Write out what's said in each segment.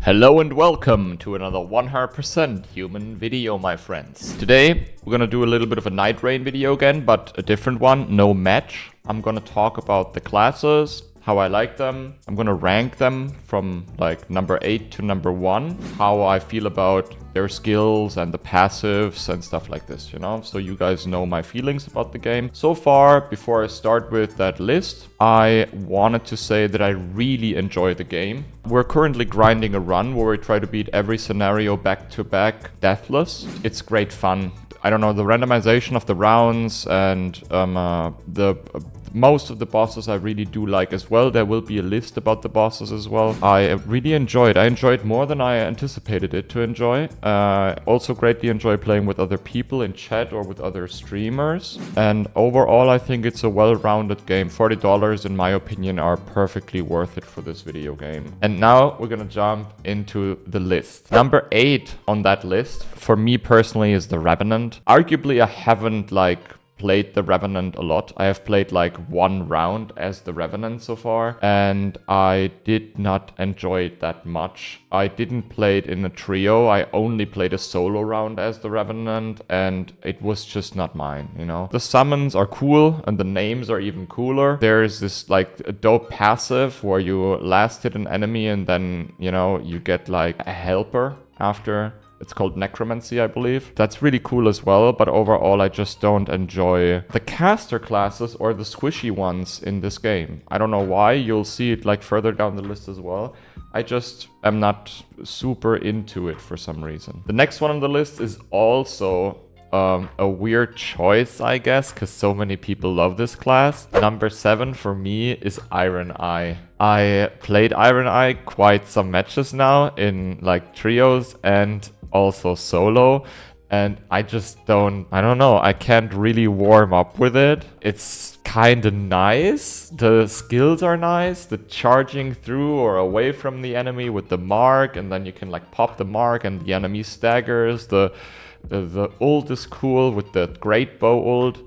Hello and welcome to another 100% human video, my friends. Today, we're gonna do a little bit of a Nightreign video again, but a different one, no match. I'm gonna talk about the classes, how I like them. I'm gonna rank them from like number 8 to number 1, how I feel about their skills and the passives and stuff like this, you know? So you guys know my feelings about the game. So far, before I start with that list, I wanted to say that I really enjoy the game. We're currently grinding a run where we try to beat every scenario back to back deathless. It's great fun. I don't know, the randomization of the rounds and most of the bosses I really do like as well. There will be a list about the bosses as well. I really enjoyed. I enjoyed more than I anticipated it to enjoy. Also greatly enjoy playing with other people in chat or with other streamers. And overall, I think it's a well-rounded game. $40, in my opinion, are perfectly worth it for this video game. And now we're gonna jump into the list. Number 8 on that list, for me personally, is the Revenant. Arguably, I haven't played the Revenant a lot. I have played like one round as the Revenant so far, and I did not enjoy it that much. I didn't play it in a trio. I only played a solo round as the Revenant, and it was just not mine, you know? The summons are cool, and the names are even cooler. There's this like a dope passive where you last hit an enemy and then, you know, you get like a helper after. It's called Necromancy, I believe. That's really cool as well, but overall I just don't enjoy the caster classes or the squishy ones in this game. I don't know why. You'll see it like further down the list as well. I just am not super into it for some reason. The next one on the list is also a weird choice, I guess, because so many people love this class. Number 7 for me is Iron Eye. I played Iron Eye quite some matches now in like trios and also solo, and I just don't know, I can't really warm up with it. It's kind of nice, the skills are nice, the charging through or away from the enemy with the mark, and then you can like pop the mark and the enemy staggers. The ult is cool with the great bow ult.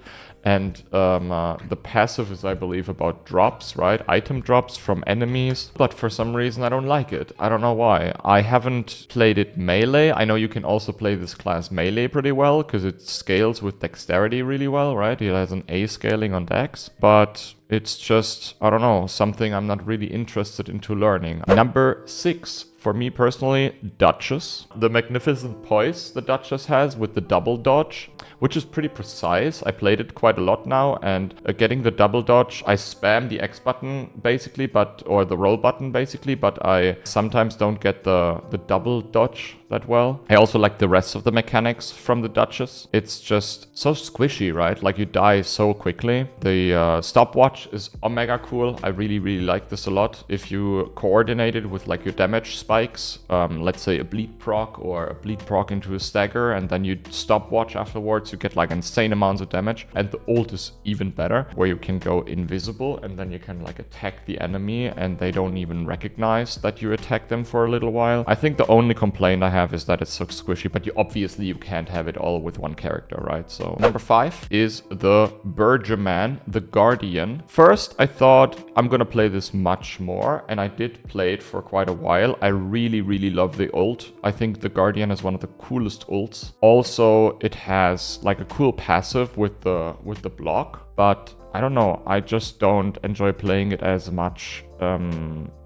And the passive is, I believe, about drops, right? Item drops from enemies. But for some reason, I don't like it. I don't know why. I haven't played it melee. I know you can also play this class melee pretty well, because it scales with dexterity really well, right? It has an A scaling on dex. But it's just, I don't know, something I'm not really interested into learning. Number 6. For me personally, Duchess. The magnificent poise the Duchess has with the double dodge, which is pretty precise. I played it quite a lot now, and getting the double dodge, I spam the X button basically, or the roll button basically, but I sometimes don't get the double dodge that well. I also like the rest of the mechanics from the Duchess. It's just so squishy, right? Like you die so quickly. The stopwatch is omega cool. I really like this a lot. If you coordinate it with like your damage spikes, let's say a bleed proc or a bleed proc into a stagger, and then you stopwatch afterwards, you get like insane amounts of damage. And the ult is even better, where you can go invisible and then you can like attack the enemy and they don't even recognize that you attack them for a little while. I think the only complaint I have is that it's so squishy, but obviously you can't have it all with one character, right? So number 5 is the Burgerman, the Guardian. First, I thought I'm gonna play this much more, and I did play it for quite a while. I really love the ult. I think the Guardian is one of the coolest ults. Also, it has like a cool passive with the block, but I don't know, I just don't enjoy playing it as much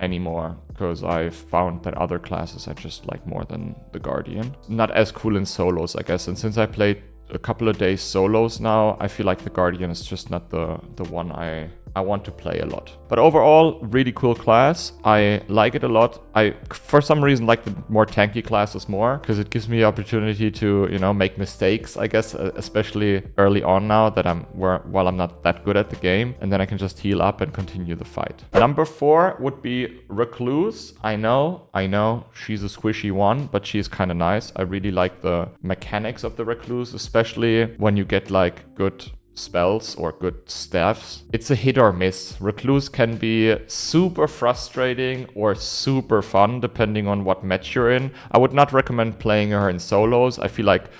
anymore, because I've found that other classes I just like more than the Guardian. Not as cool in solos, I guess, and since I played a couple of days solos now, I feel like the Guardian is just not the one I want to play a lot. But overall, really cool class. I like it a lot. I, for some reason, like the more tanky classes more, because it gives me the opportunity to, you know, make mistakes, I guess, especially early on now that while I'm not that good at the game, and then I can just heal up and continue the fight. Number 4 would be Recluse. I know, she's a squishy one, but she's kind of nice. I really like the mechanics of the Recluse, especially when you get like good spells or good staffs. It's a hit or miss. Recluse can be super frustrating or super fun depending on what match you're in. I would not recommend playing her in solos. I feel like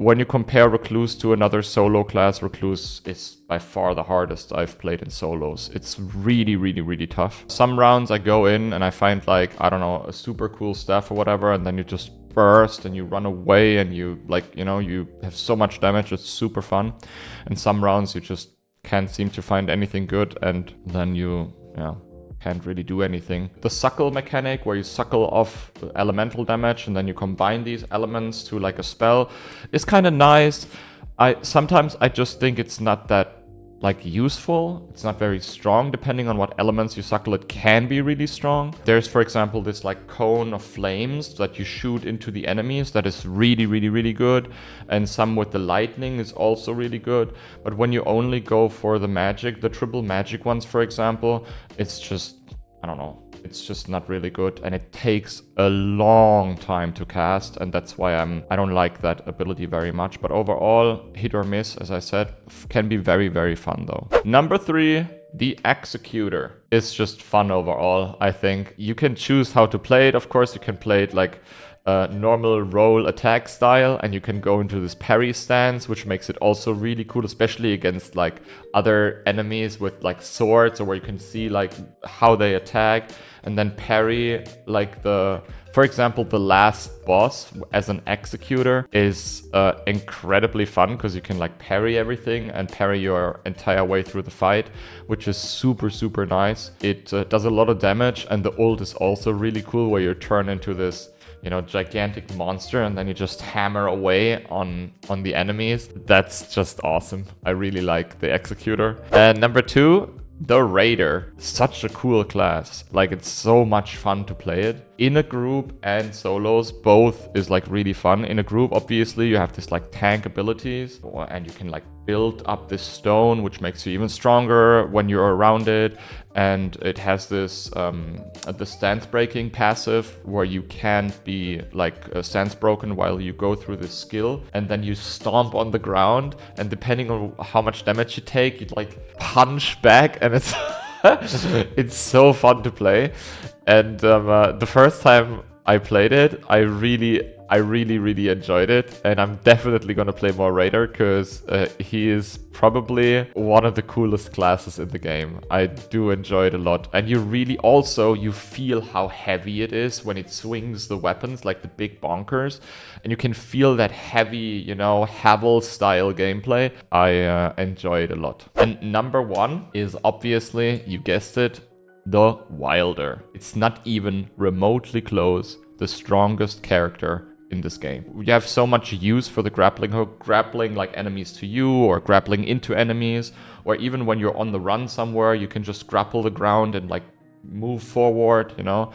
when you compare Recluse to another solo class, Recluse is by far the hardest I've played in solos. It's really, really, really tough. Some rounds I go in and I find like, I don't know, a super cool staff or whatever, and then you just burst and you run away and you like, you know, you have so much damage. It's super fun. And some rounds you just can't seem to find anything good, and then you, can't really do anything. The suckle mechanic, where you suckle off elemental damage and then you combine these elements to like a spell, is kind of nice. Sometimes I just think it's not that like useful. It's not very strong. Depending on what elements you suckle, it can be really strong. There's, for example, this like cone of flames that you shoot into the enemies that is really, really, really good. And some with the lightning is also really good. But when you only go for the magic, the triple magic ones, for example, it's just, I don't know. It's just not really good, and it takes a long time to cast, and that's why I don't like that ability very much. But overall, hit or miss, as I said, can be very, very fun though. Number 3, the Executor. It's just fun overall, I think. You can choose how to play it. Of course, you can play it like normal roll attack style, and you can go into this parry stance, which makes it also really cool, especially against like other enemies with like swords, or where you can see like how they attack, and then parry like for example, the last boss as an Executor is incredibly fun, because you can like parry everything and parry your entire way through the fight, which is super, super nice. It does a lot of damage, and the ult is also really cool, where you turn into this, you know, gigantic monster, and then you just hammer away on the enemies. That's just awesome. I really like the Executor. And number 2, the Raider. Such a cool class. Like, it's so much fun to play it. In a group and solos, both is like really fun. In a group, obviously, you have this like tank abilities, and you can like build up this stone, which makes you even stronger when you're around it. And it has this the stance breaking passive, where you can't be like stance broken while you go through this skill, and then you stomp on the ground, and depending on how much damage you take, you like punch back, and it's it's so fun to play. And the first time I played it, I really enjoyed it, and I'm definitely gonna play more Raider, because he is probably one of the coolest classes in the game. I do enjoy it a lot, and you feel how heavy it is when it swings the weapons, like the big bonkers, and you can feel that heavy, you know, Havel style gameplay. I enjoy it a lot. And number 1 is obviously, you guessed it, the Wilder. It's not even remotely close the strongest character in this game. You have so much use for the grappling hook, grappling like enemies to you, or grappling into enemies, or even when you're on the run somewhere, you can just grapple the ground and like move forward, you know,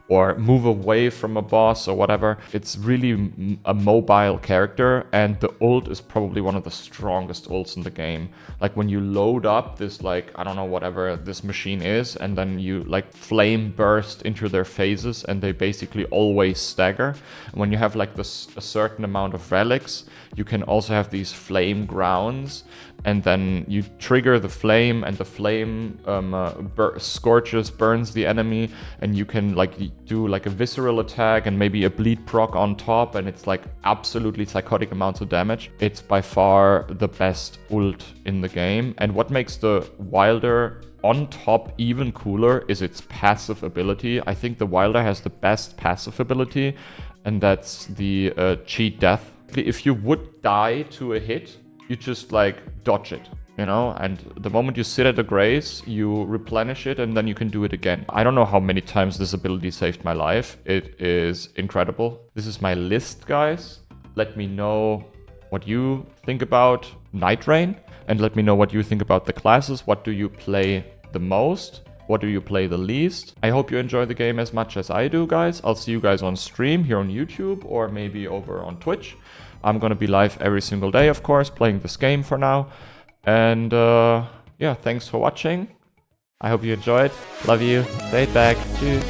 or move away from a boss or whatever. It's really a mobile character, and the ult is probably one of the strongest ults in the game. Like when you load up this, like, I don't know, whatever this machine is, and then you like flame burst into their phases, and they basically always stagger. And when you have like a certain amount of relics, you can also have these flame grounds, and then you trigger the flame, and the flame scorches, burns the enemy, and you can like do like a visceral attack and maybe a bleed proc on top, and it's like absolutely psychotic amounts of damage. It's by far the best ult in the game, and what makes the Wilder on top even cooler is its passive ability. I think the Wilder has the best passive ability, and that's the cheat death. If you would die to a hit, you just like dodge it, you know, and the moment you sit at a grace, you replenish it, and then you can do it again. I don't know how many times this ability saved my life. It is incredible. This is my list, guys. Let me know what you think about Nightreign, and let me know what you think about the classes. What do you play the most? What do you play the least? I hope you enjoy the game as much as I do, guys. I'll see you guys on stream here on YouTube, or maybe over on Twitch. I'm gonna be live every single day, of course, playing this game for now. And yeah, thanks for watching. I hope you enjoyed. Love you. Stay back. Tschüss.